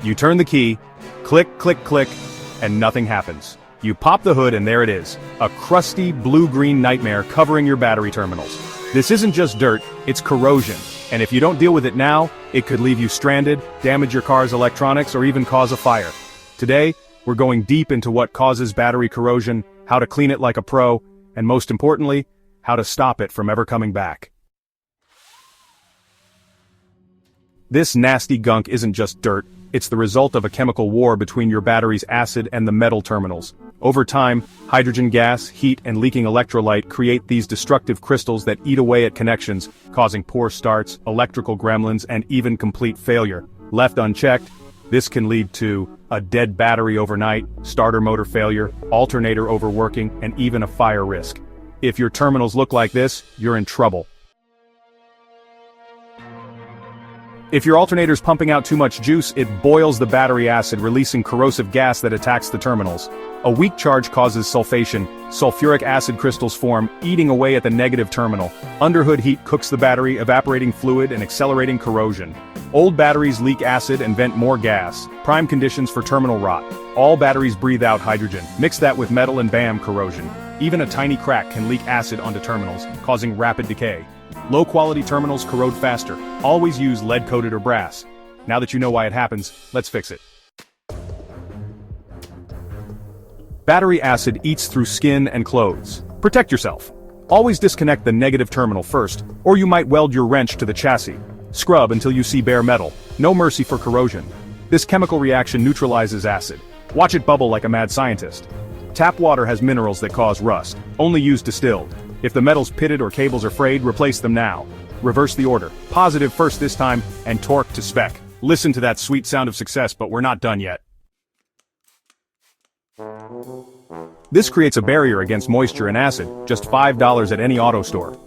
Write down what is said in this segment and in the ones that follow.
You turn the key, click, click, click, and nothing happens. You pop the hood and there it is, a crusty blue-green nightmare covering your battery terminals. This isn't just dirt, it's corrosion, and if you don't deal with it now, it could leave you stranded, damage your car's electronics, or even cause a fire. Today, we're going deep into what causes battery corrosion, how to clean it like a pro, and most importantly, how to stop it from ever coming back. This nasty gunk isn't just dirt, it's the result of a chemical war between your battery's acid and the metal terminals. Over time, hydrogen gas, heat, and leaking electrolyte create these destructive crystals that eat away at connections, causing poor starts, electrical gremlins, and even complete failure. Left unchecked, this can lead to a dead battery overnight, starter motor failure, alternator overworking, and even a fire risk. If your terminals look like this, you're in trouble. If your alternator's pumping out too much juice, it boils the battery acid, releasing corrosive gas that attacks the terminals. A weak charge causes sulfation, sulfuric acid crystals form, eating away at the negative terminal. Underhood heat cooks the battery, evaporating fluid and accelerating corrosion. Old batteries leak acid and vent more gas, prime conditions for terminal rot. All batteries breathe out hydrogen. Mix that with metal and bam, corrosion. Even a tiny crack can leak acid onto terminals, causing rapid decay. Low-quality terminals corrode faster. Always use lead-coated or brass. Now that you know why it happens, let's fix it. Battery acid eats through skin and clothes. Protect yourself. Always disconnect the negative terminal first, or you might weld your wrench to the chassis. Scrub until you see bare metal. No mercy for corrosion. This chemical reaction neutralizes acid. Watch it bubble like a mad scientist. Tap water has minerals that cause rust. Only use distilled. If the metal's pitted or cables are frayed, replace them now. Reverse the order. Positive first this time, and torque to spec. Listen to that sweet sound of success, but we're not done yet. This creates a barrier against moisture and acid, just $5 at any auto store.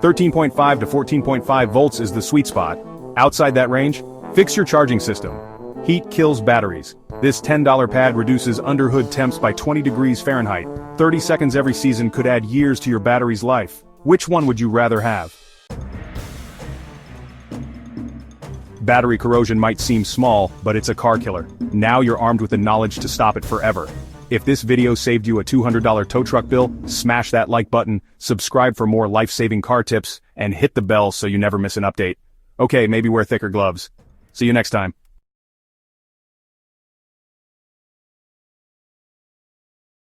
13.5 to 14.5 volts is the sweet spot. Outside that range, fix your charging system. Heat kills batteries. This $10 pad reduces underhood temps by 20 degrees Fahrenheit. 30 seconds every season could add years to your battery's life. Which one would you rather have? Battery corrosion might seem small, but it's a car killer. Now you're armed with the knowledge to stop it forever. If this video saved you a $200 tow truck bill, smash that like button, subscribe for more life-saving car tips, and hit the bell so you never miss an update. Okay, maybe wear thicker gloves. See you next time.